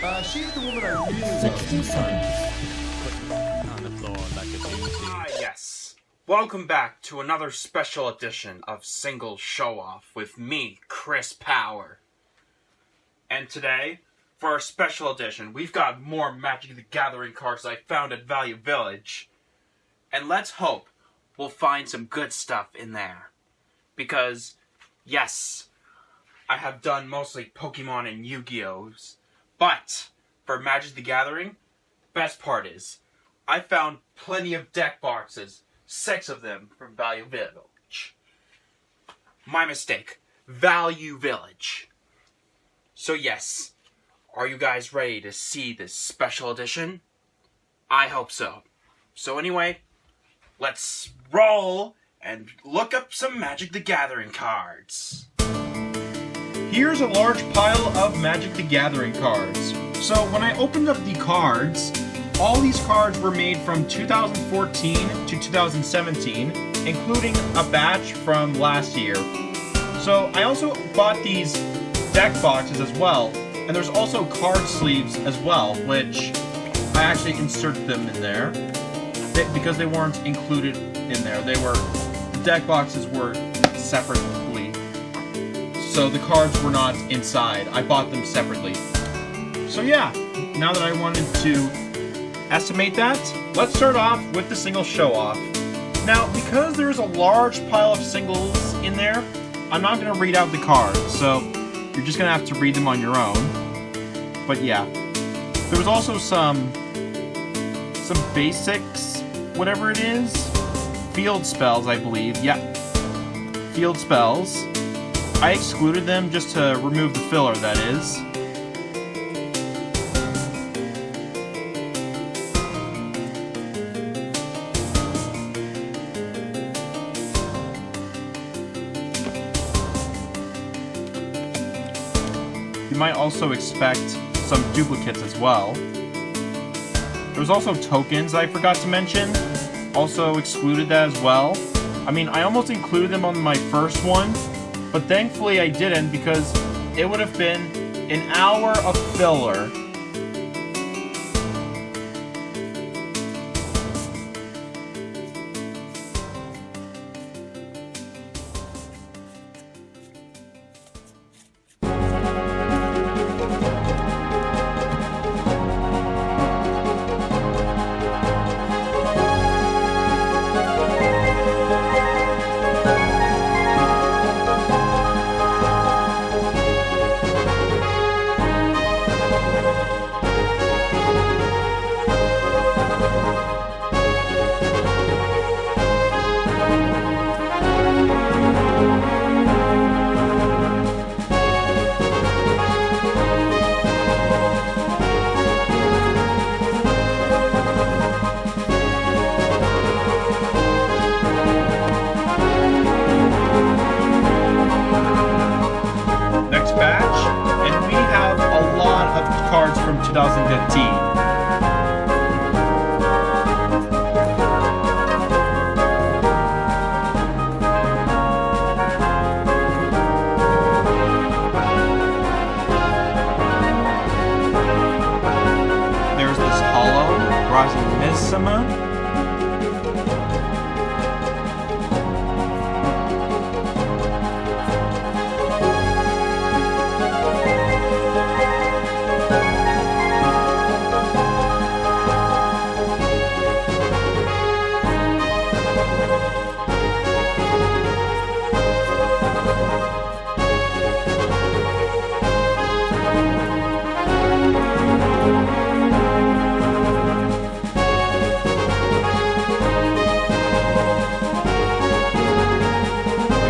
She's the woman I really love. On the floor like a beauty. Yes. Welcome back to another special edition of Single Show-Off with me, Chris Power. And today, for our special edition, we've got more Magic the Gathering cards I found at Value Village. And let's hope we'll find some good stuff in there. Because, yes, I have done mostly Pokemon and Yu-Gi-Ohs. But, for Magic the Gathering, best part is, I found plenty of deck boxes. 6 of them from Value Village. My mistake. Value Village. So yes, are you guys ready to see this special edition? I hope so. So anyway, let's roll and look up some Magic the Gathering cards. Here's a large pile of Magic the Gathering cards. So when I opened up the cards, all these cards were made from 2014 to 2017, including a batch from last year. So I also bought these deck boxes as well, and there's also card sleeves as well, which I actually inserted them in there because they weren't included in there. The deck boxes were separately, so the cards were not inside. I bought them separately. So yeah, now that I wanted to estimate that, let's start off with the single show-off. Now, because there's a large pile of singles in there, I'm not going to read out the cards, so you're just going to have to read them on your own. But yeah, there was also some basics, whatever it is, field spells, I believe. Yeah, field spells. I excluded them just to remove the filler, that is. You might also expect some duplicates as well. There's also tokens I forgot to mention. Also excluded that as well. I mean, I almost included them on my first one, but thankfully I didn't because it would have been an hour of filler. Cards from 2015. There's this hollow, Rasimissima.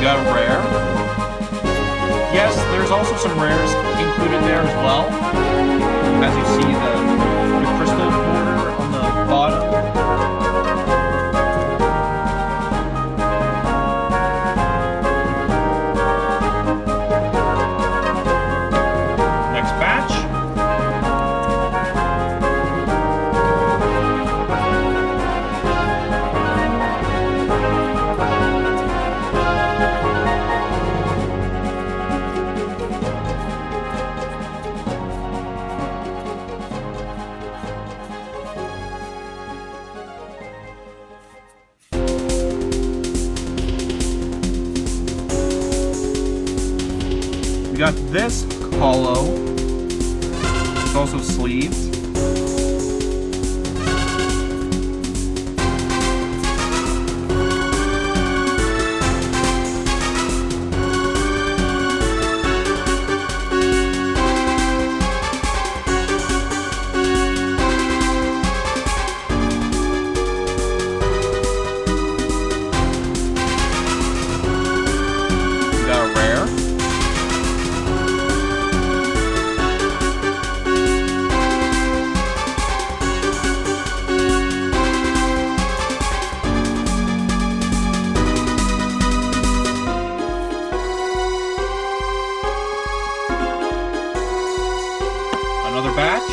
Got a rare. Yes, there's also some rares included there as well. As you see, the crystal border on the bottom. Next batch. got this hollow. It's also sleeved. Another batch.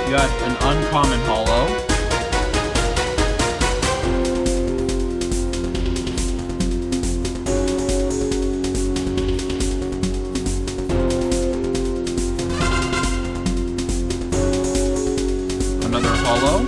You got an uncommon hollow. Another hollow.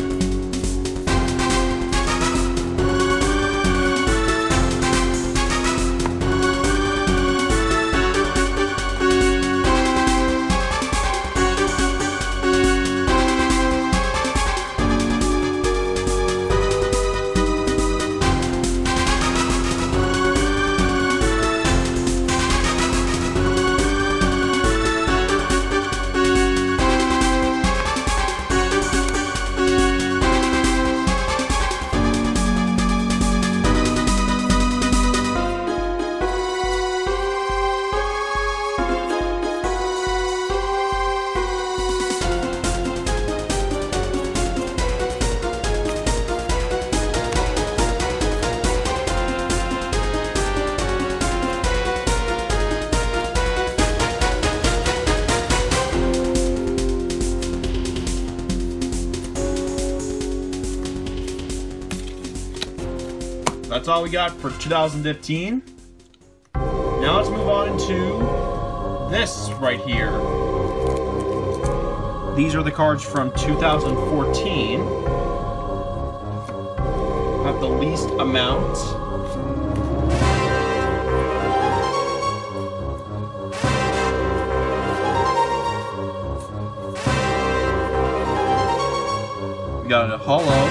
That's all we got for 2015. Now let's move on to this right here. These are the cards from 2014. Have the least amount. We got a hollow.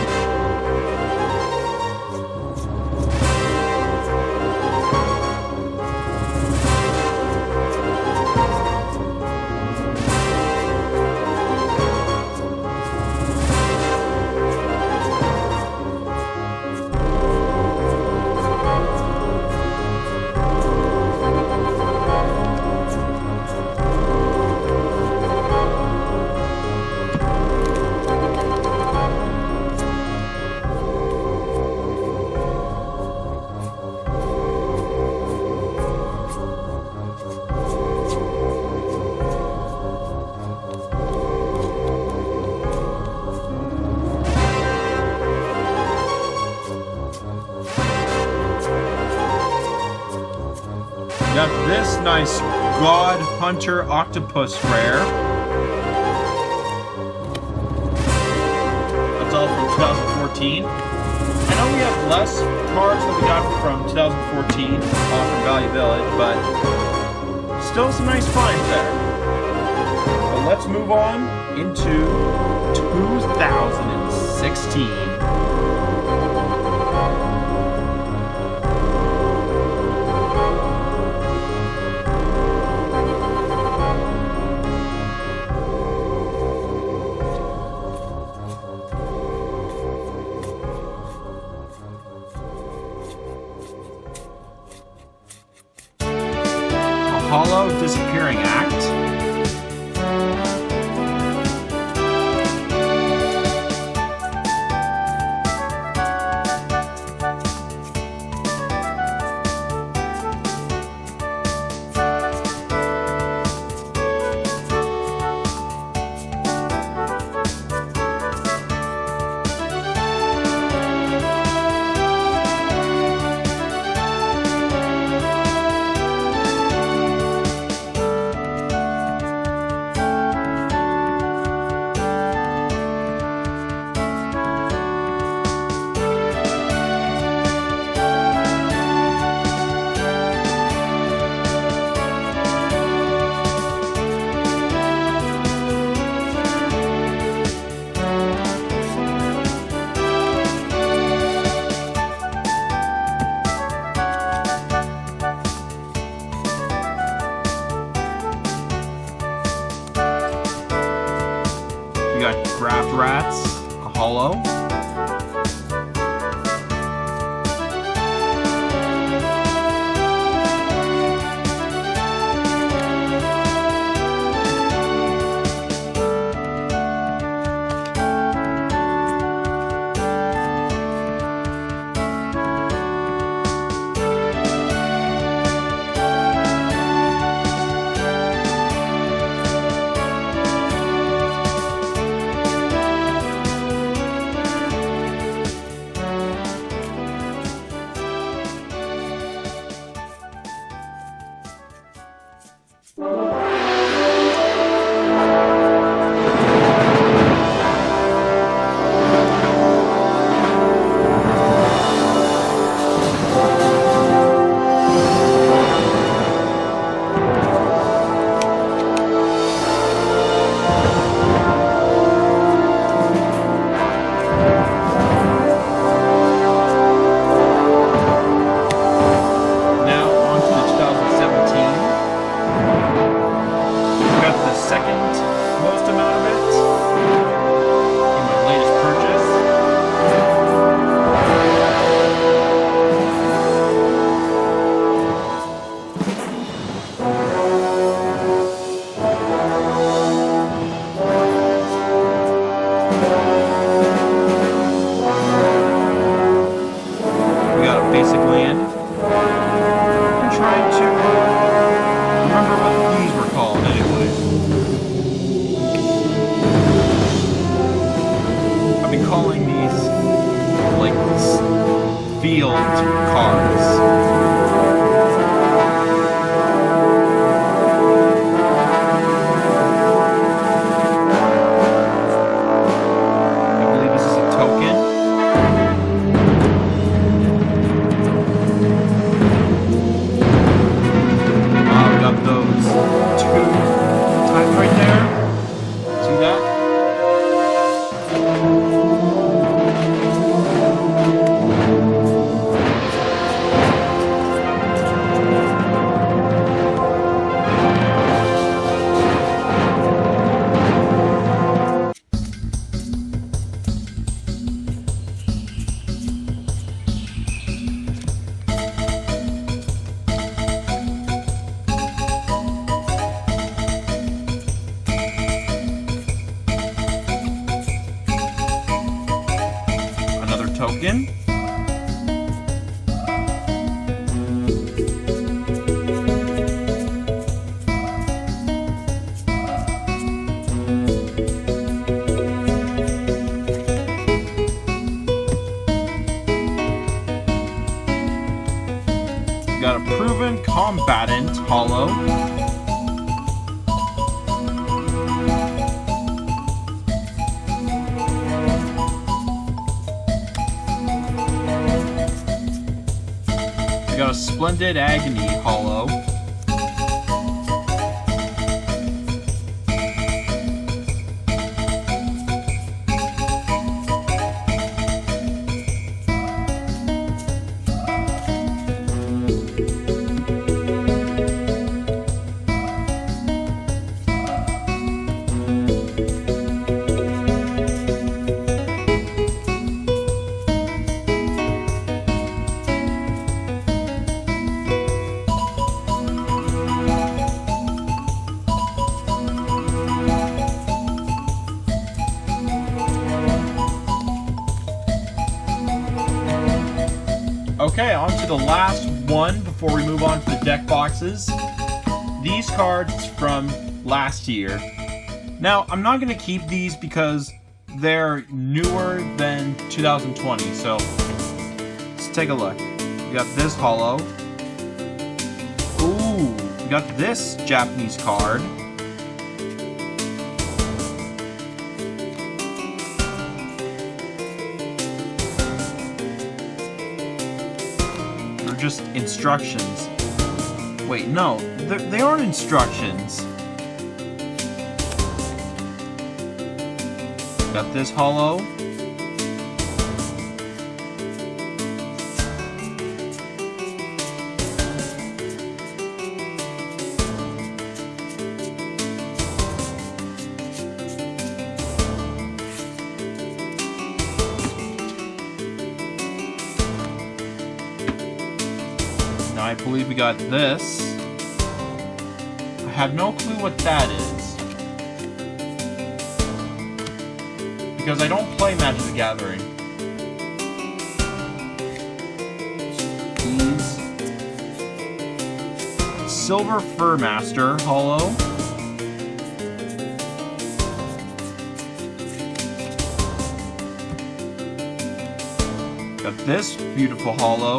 Got this nice God Hunter Octopus rare. That's all from 2014. I know we have less cards that we got from 2014 from Value Village, but still some nice finds there. But let's move on into 2016. Hollow Disappearing Act. hollow. Field cards. Token. Got a proven combatant hollow. Got a Splendid Agony hollow. Okay, on to the last one before we move on to the deck boxes. These cards from last year. Now, I'm not going to keep these because they're newer than 2020, so let's take a look. We got this hollow. Ooh, we got this Japanese card. Just instructions. Wait, no, they aren't instructions. Got this hollow. Now I believe we got this. I have no clue what that is. Because I don't play Magic the Gathering. These. Silver Fur Master Hollow. Got this beautiful hollow.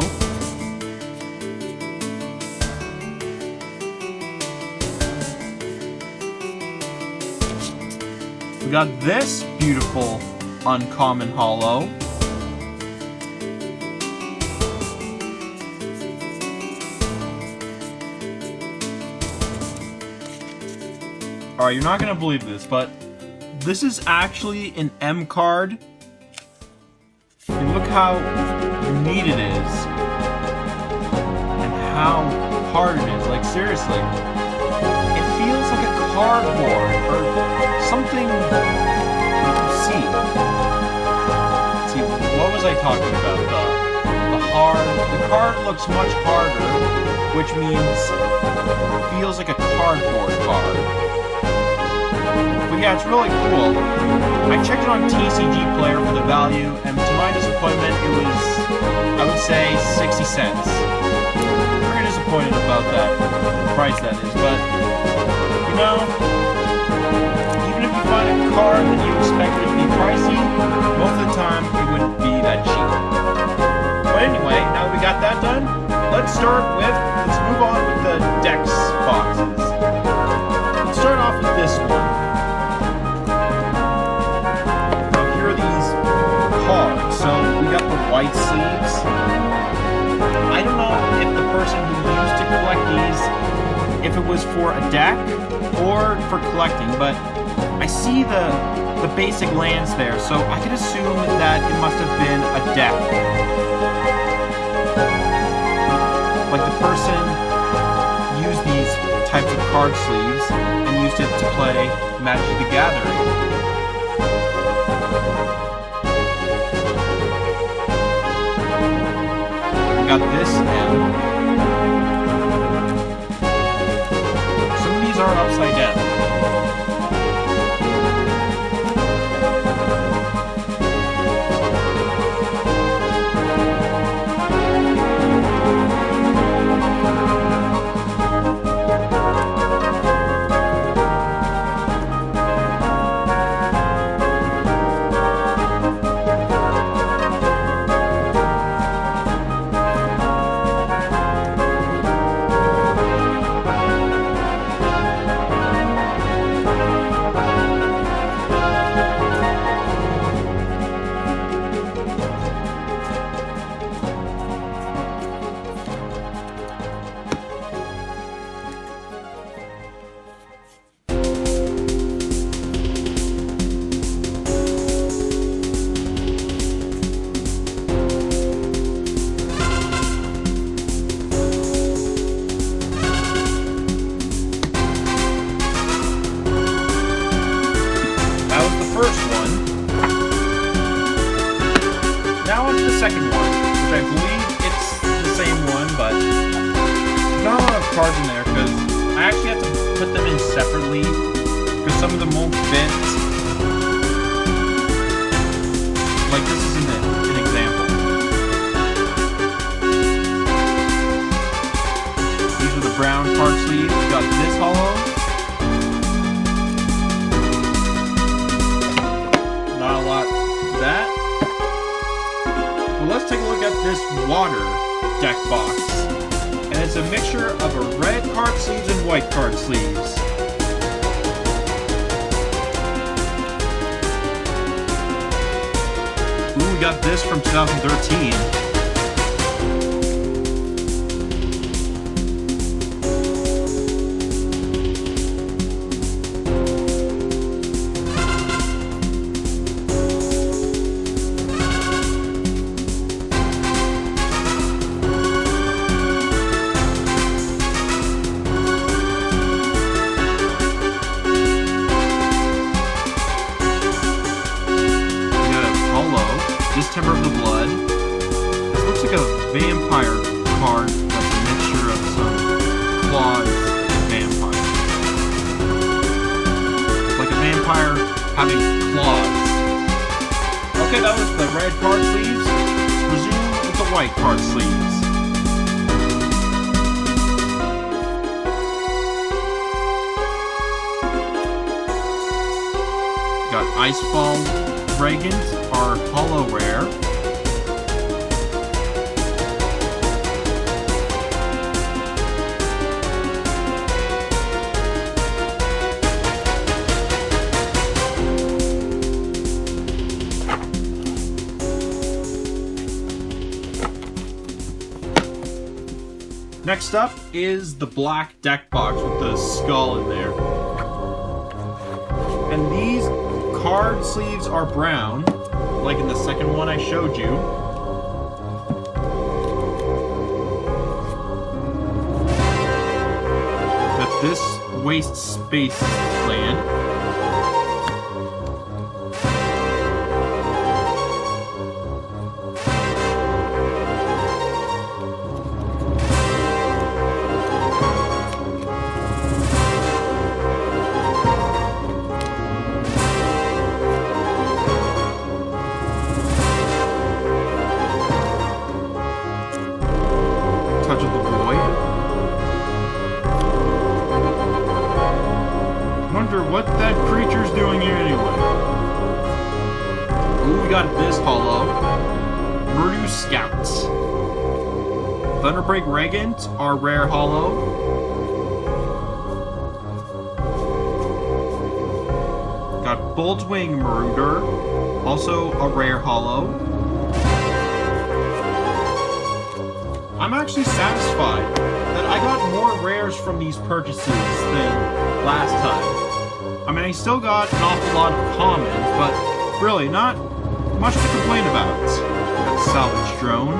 We got this beautiful uncommon hollow. Alright, you're not gonna believe this, but this is actually an M card. And look how neat it is. And how hard it is. Like, seriously. It feels like a cardboard or something. See, what was I talking about? The card looks much harder, which means it feels like a cardboard card. But yeah, it's really cool. I checked it on TCG Player for the value, and to my disappointment, it was, I would say, 60 cents. Very disappointed about that price, that is, but, you know, even if you find a card that you expected to be pricey, most of the time, it wouldn't be that cheap. But anyway, now that we got that done, let's move on with the Dex boxes. Let's start off with this one. So we got the white sleeves. I don't know if the person who used to collect these, if it was for a deck or for collecting, but I see the basic lands there, so I could assume that it must have been a deck. Like the person used these types of card sleeves and used it to play Magic the Gathering. Got this M. Some of these are upside down. Second one, which I believe it's the same one, but there's not a lot of cards in there because I actually have to put them in separately because some of them won't fit. Like this is an example. These are the brown card sleeves. We got this hollow. Not a lot of that. Let's take a look at this water deck box. And it's a mixture of a red card sleeves and white card sleeves. Ooh, we got this from 2013. Temper of the Blood. having claws. Okay, that was the red card sleeves. Resume with the white card sleeves. Got Icefall Dragons, our hollow rare. Next up is the black deck box with the skull in there. And these card sleeves are brown, like in the second one I showed you. Got this waste space land. Touch of the Void. Wonder what that creature's doing here anyway. Ooh, we got this hollow. Murdu Scouts. Thunderbreak Regent, our rare hollow. Got Boltwing Marauder, also a rare hollow. I'm actually satisfied that I got more rares from these purchases than last time. I mean, I still got an awful lot of commons, but really not much to complain about. Got Salvage Drone.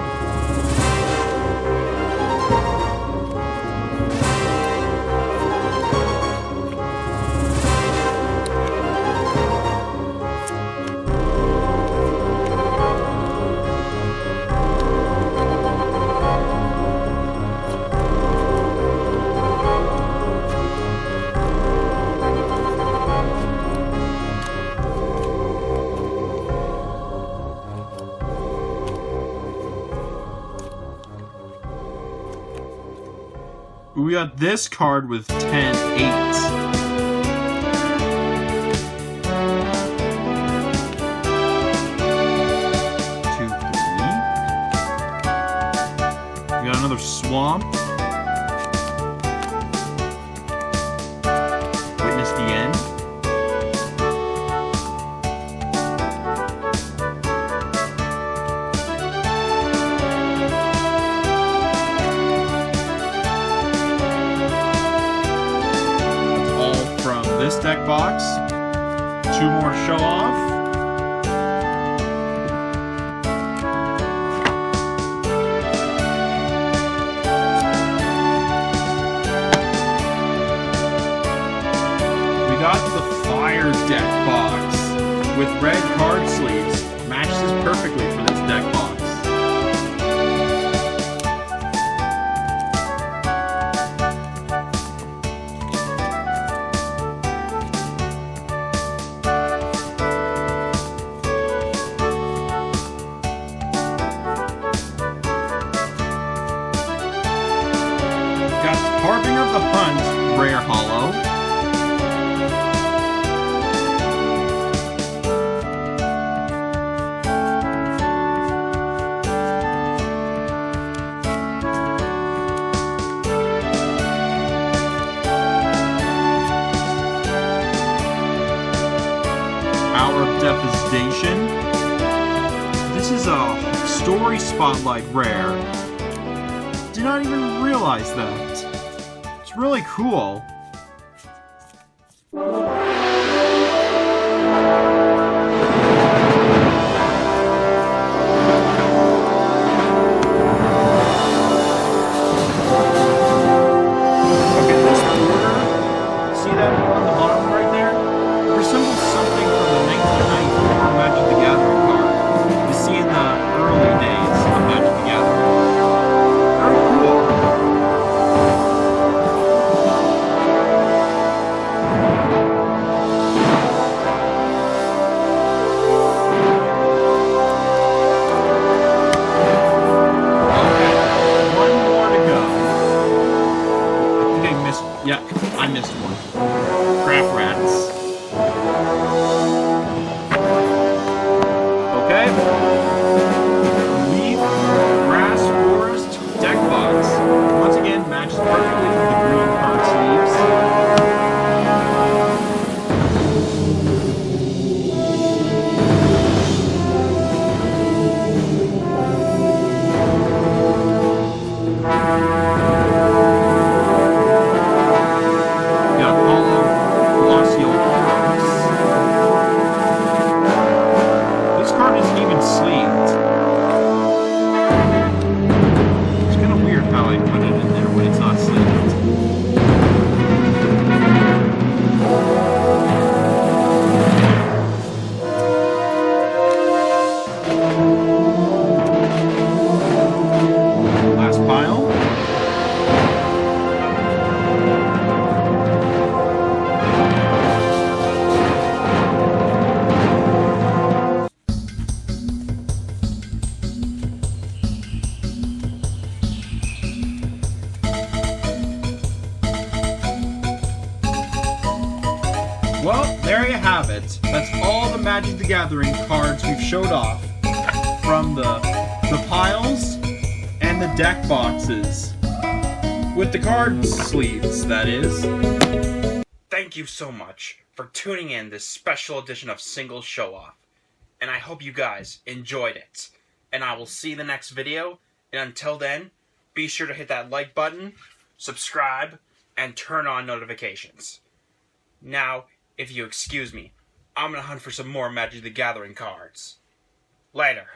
We got this card with 10-8. We got another Swamp. Witness the End. This deck box, 2 more Showoff. We got the Fire deck box with red card sleeves. Matches perfectly for this deck box. Harbinger of the Hunt, rare hollow. Hour of Devastation. This is a Story Spotlight rare. Did not even realize that. It's really cool. Okay, this border, see that on the bottom right there? It resembles something from the 1994 Magic the Gathering card you see in the early days of Magic the Gathering. Very cool. Well, there you have it. That's all the Magic the Gathering cards we've showed off from the piles and the deck boxes. With the card sleeves, that is. Thank you so much for tuning in this special edition of Single Show Off. And I hope you guys enjoyed it. And I will see you in the next video. And until then, be sure to hit that like button, subscribe, and turn on notifications. Now, if you excuse me, I'm gonna hunt for some more Magic the Gathering cards. Later.